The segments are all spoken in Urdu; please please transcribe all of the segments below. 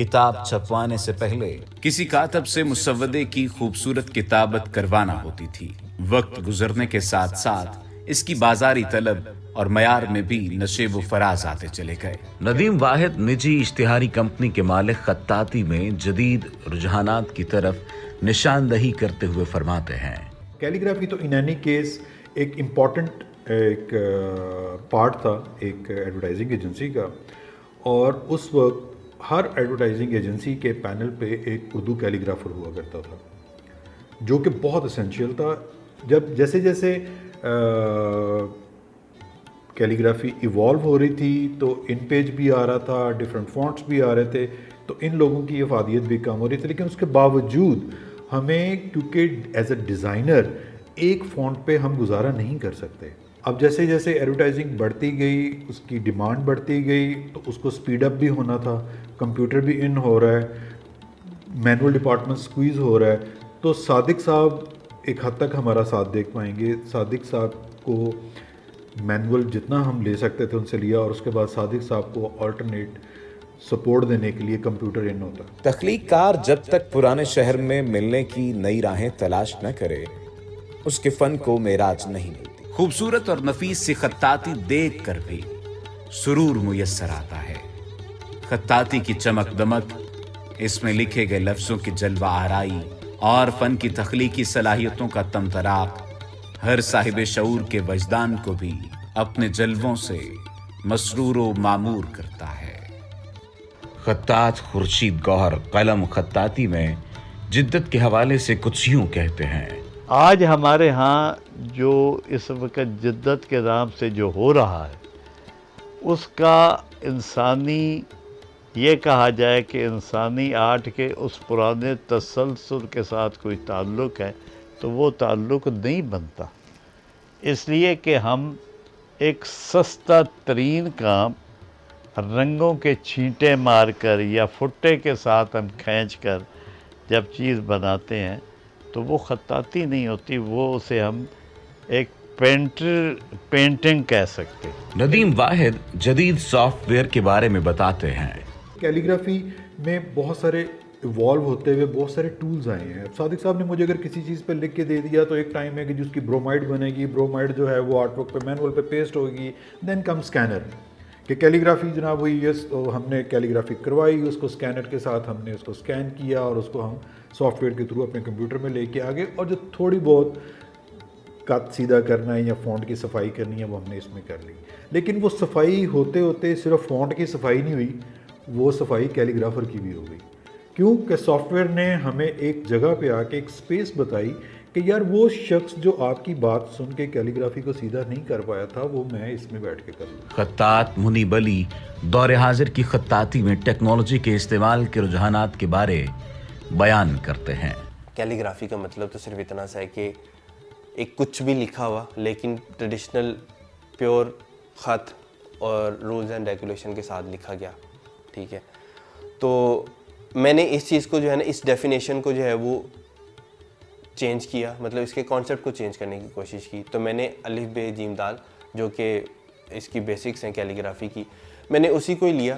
کتاب چھپوانے سے پہلے کسی کاتب سے مسودے کی خوبصورت کتابت کروانا ہوتی تھی۔ وقت گزرنے کے ساتھ ساتھ اس کی بازاری طلب اور معیار میں بھی نشیب و فراز آتے چلے گئے۔ ندیم واحد نجی اشتہاری کمپنی کے مالک خطاطی میں جدید رجحانات کی طرف نشاندہی کرتے ہوئے فرماتے ہیں، کیلیگرافی تو ان اینی کیس ایک امپورٹنٹ ایک پارٹ تھا ایک ایڈورٹائزنگ ایجنسی کا، اور اس وقت ہر ایڈورٹائزنگ ایجنسی کے پینل پہ ایک اردو کیلیگرافر ہوا کرتا تھا، جو کہ بہت اسینشیل تھا۔ جب جیسے جیسے کیلیگرافی ایوالو ہو رہی تھی تو ان پیج بھی آ رہا تھا، ڈفرینٹ فونٹس بھی آ رہے تھے، تو ان لوگوں کی افادیت بھی کم ہو رہی تھی، لیکن اس کے باوجود ہمیں کیونکہ ایز اے ڈیزائنر ایک فونٹ پہ ہم گزارا نہیں کر سکتے۔ اب جیسے جیسے ایڈورٹائزنگ بڑھتی گئی، اس کی ڈیمانڈ بڑھتی گئی، تو اس کو سپیڈ اپ بھی ہونا تھا، کمپیوٹر بھی ان ہو رہا ہے، مینول ڈپارٹمنٹ سکویز ہو رہا ہے، تو صادق صاحب ایک حد تک ہمارا ساتھ دیکھ پائیں گے۔ صادق صاحب کو مینول جتنا ہم لے سکتے تھے ان سے لیا، اور اس کے بعد صادق صاحب کو آلٹرنیٹ سپورٹ دینے کے لیے کمپیوٹر ان ہوتا۔ تخلیق کار جب تک پرانے شہر میں ملنے کی نئی راہیں تلاش نہ کرے، اس کے فن کو معراج نہیں ملتی۔ خوبصورت اور نفیس سی خطاطی دیکھ کر بھی سرور میسر آتا ہے۔ خطاطی کی چمک دمک، اس میں لکھے گئے لفظوں کی جلوہ آرائی اور فن کی تخلیقی صلاحیتوں کا تمطراق ہر صاحب شعور کے وجدان کو بھی اپنے جلووں سے مسرور و معمور کرتا ہے۔ خطاط خورشید گوہر قلم خطاطی میں جدت کے حوالے سے کچھ یوں کہتے ہیں، آج ہمارے ہاں جو اس وقت جدت کے نام سے جو ہو رہا ہے، اس کا انسانی یہ کہا جائے کہ انسانی آرٹ کے اس پرانے تسلسل کے ساتھ کوئی تعلق ہے تو وہ تعلق نہیں بنتا، اس لیے کہ ہم ایک سستا ترین کام رنگوں کے چھینٹے مار کر یا فٹے کے ساتھ ہم کھینچ کر جب چیز بناتے ہیں تو وہ خطاطی نہیں ہوتی، وہ اسے ہم ایک پینٹنگ کہہ سکتے ہیں۔ ندیم واحد جدید سافٹ ویئر کے بارے میں بتاتے ہیں، کیلیگرافی میں بہت سارے ایوالو ہوتے ہوئے بہت سارے ٹولز آئے ہیں۔ صادق صاحب نے مجھے اگر کسی چیز پہ لکھ کے دے دیا تو ایک ٹائم ہے کہ جس کی برومائڈ بنے گی، برومائڈ جو ہے وہ آرٹ ورک پہ مینول پہ پیسٹ ہوگی، دین کم اسکینر کہ کیلیگرافی جناب ہوئی، یس ہم نے کیلیگرافی کروائی، اس کو اسکینر کے ساتھ ہم نے اس کو اسکین کیا اور اس کو ہم سافٹ ویئر کے تھرو اپنے کمپیوٹر میں لے کے آگے، اور جو تھوڑی بہت کٹ سیدھا کرنا ہے یا فونٹ کی صفائی کرنی ہے وہ ہم نے اس میں کر لی۔ لیکن وہ صفائی ہوتے ہوتے صرف فونٹ کی صفائی نہیں ہوئی، وہ صفائی کیلیگرافر کی بھی ہو گئی، کیونکہ سافٹ ویئر نے ہمیں ایک جگہ پہ آ کے ایک سپیس بتائی کہ یار وہ شخص جو آپ کی بات سن کے کیلیگرافی کو سیدھا نہیں کر پایا تھا وہ میں اس میں بیٹھ کے کر لوں۔ خطاط منیب علی دور حاضر کی خطاطی میں ٹیکنالوجی کے استعمال کے رجحانات کے بارے بیان کرتے ہیں۔ کیلیگرافی کا مطلب تو صرف اتنا سا ہے کہ ایک کچھ بھی لکھا ہوا لیکن ٹریڈیشنل پیور خط اور رولز اینڈ ریگولیشن کے ساتھ لکھا گیا، ٹھیک ہے۔ تو میں نے اس چیز کو جو ہے نا، اس ڈیفینیشن کو جو ہے وہ چینج کیا، مطلب اس کے کانسیپٹ کو چینج کرنے کی کوشش کی۔ تو میں نے الف بے جیم دال جو کہ اس کی بیسکس ہیں کیلیگرافی کی، میں نے اسی کو ہی لیا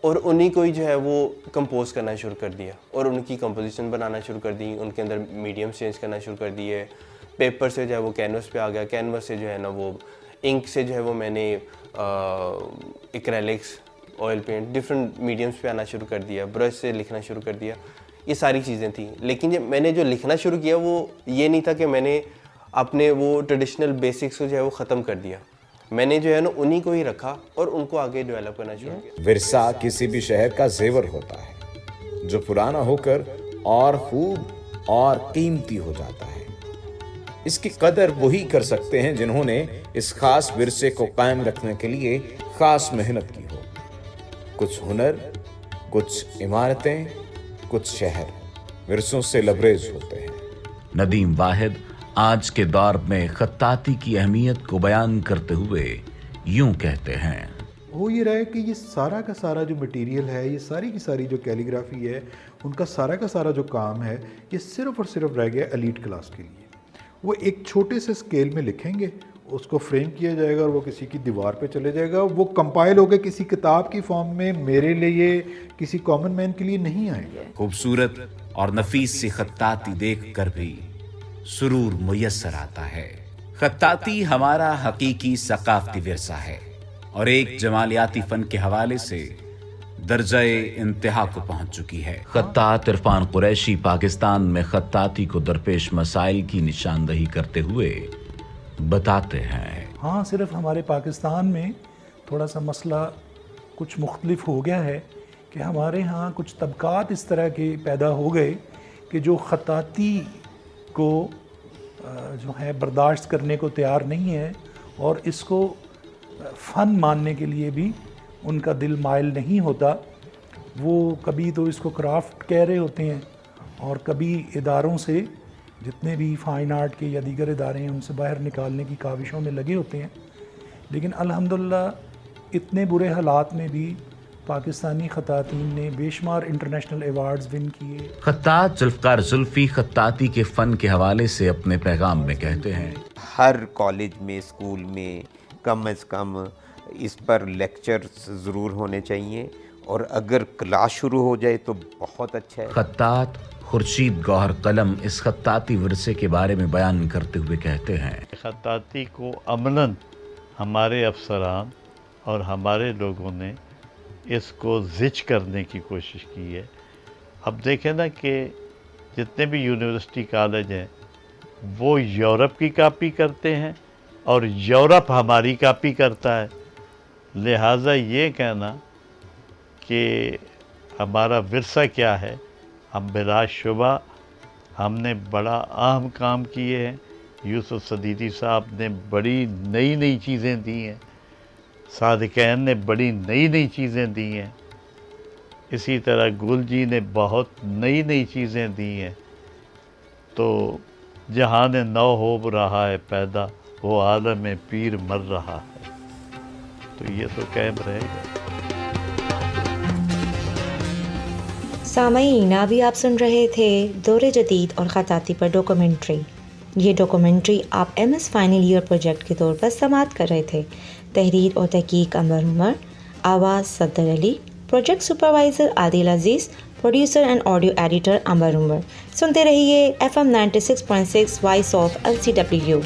اور انہی کو ہی جو ہے وہ کمپوز کرنا شروع کر دیا اور ان کی کمپوزیشن بنانا شروع کر دی، ان کے اندر میڈیمز چینج کرنا شروع کر دیے۔ پیپر سے جو ہے وہ کینوس پہ آ گیا، کینوس سے جو ہے نا وہ انک سے جو ہے وہ میں نے ایکریلکس، آئل پینٹ، ڈفرینٹ میڈیمز پہ آنا شروع کر دیا، برش سے لکھنا شروع کر دیا، یہ ساری چیزیں تھیں۔ لیکن جب میں نے جو لکھنا شروع کیا وہ یہ نہیں تھا کہ میں نے اپنے وہ ٹریڈیشنل بیسکس کو جو ہے وہ ختم کر دیا، میں نے جو ہے نا انہی کو ہی رکھا اور ان کو آگے ڈیولپ کرنا شروع کیا۔ ورثہ کسی بھی شہر کا زیور ہوتا ہے جو پرانا ہو کر اور خوب اور قیمتی ہو جاتا ہے۔ اس کی قدر وہی کر سکتے ہیں جنہوں نے اس خاص ورثے کو قائم رکھنے کے لیے خاص محنت کی ہو۔ کچھ ہنر، کچھ عمارتیں، کچھ شہر ورثوں سے لبریز ہوتے ہیں۔ ندیم واحد آج کے دور میں خطاطی کی اہمیت کو بیان کرتے ہوئے یوں کہتے ہیں، وہ یہ رہا ہے کہ یہ سارا کا سارا جو مٹیریل ہے، یہ ساری کی ساری جو کیلیگرافی ہے، ان کا سارا جو کام ہے، یہ صرف اور صرف رہ گیا ایلیٹ کلاس کے لیے۔ وہ ایک چھوٹے سے اسکیل میں لکھیں گے اس کو فریم کیا جائے گا اور وہ کسی کی دیوار پہ چلے جائے گا. وہ کمپائل ہو کے کسی کتاب کی فارم میں میرے لیے کسی کامن مین کے لیے نہیں آئے گا. خوبصورت اور نفیس سی خطاطی دیکھ کر بھی سرور میسر آتا ہے. خطاطی ہمارا حقیقی ثقافتی ورثہ ہے اور ایک جمالیاتی فن کے حوالے سے درجہ انتہا کو پہنچ چکی ہے. خطاط عرفان قریشی پاکستان میں خطاطی کو درپیش مسائل کی نشاندہی کرتے ہوئے بتاتے ہیں. ہاں صرف ہمارے پاکستان میں تھوڑا سا مسئلہ کچھ مختلف ہو گیا ہے کہ ہمارے ہاں کچھ طبقات اس طرح کے پیدا ہو گئے کہ جو خطاطی کو جو ہے برداشت کرنے کو تیار نہیں ہے اور اس کو فن ماننے کے لیے بھی ان کا دل مائل نہیں ہوتا. وہ کبھی تو اس کو کرافٹ کہہ رہے ہوتے ہیں اور کبھی اداروں سے جتنے بھی فائن آرٹ کے یا دیگر ادارے ہیں ان سے باہر نکالنے کی کاوشوں میں لگے ہوتے ہیں. لیکن الحمدللہ اتنے برے حالات میں بھی پاکستانی خطاطین نے بے شمار انٹرنیشنل ایوارڈز ون کیے. خطاط ذوالفقار زلفی خطاطی کے فن کے حوالے سے اپنے پیغام میں کہتے ہیں. ہر کالج میں اسکول میں کم از کم اس پر لیکچرز ضرور ہونے چاہیے اور اگر کلاس شروع ہو جائے تو بہت اچھا ہے. خطاط خورشید گوہر قلم اس خطاطی ورثے کے بارے میں بیان کرتے ہوئے کہتے ہیں. خطاطی کو عملاً ہمارے افسران اور ہمارے لوگوں نے اس کو زچ کرنے کی کوشش کی ہے. اب دیکھیں نا کہ جتنے بھی یونیورسٹی کالج ہیں وہ یورپ کی کاپی کرتے ہیں اور یورپ ہماری کاپی کرتا ہے. لہٰذا یہ کہنا کہ ہمارا ورثہ کیا ہے، ہم بلا شبہ ہم نے بڑا اہم کام کیے ہیں. یوسف صدیقی صاحب نے بڑی نئی نئی چیزیں دی ہیں، صادقین نے بڑی نئی نئی چیزیں دی ہیں، اسی طرح گل جی نے بہت نئی نئی چیزیں دی ہیں. تو جہان نو ہو رہا ہے پیدا، وہ عالم پیر مر رہا ہے. تو یہ تو قائم رہے گا. سامعین ابھی آپ سن رہے تھے دور جدید اور خطاطی پر ڈاکومنٹری. یہ ڈاکومنٹری آپ M S final year project کے طور پر سماعت کر رہے تھے. تحریر اور تحقیق انور عمر، آواز Safdar Ali, project supervisor Adil Aziz, producer and audio editor Anwar Umar. سنتے رہیے FM 96.6 وائس آف LCW.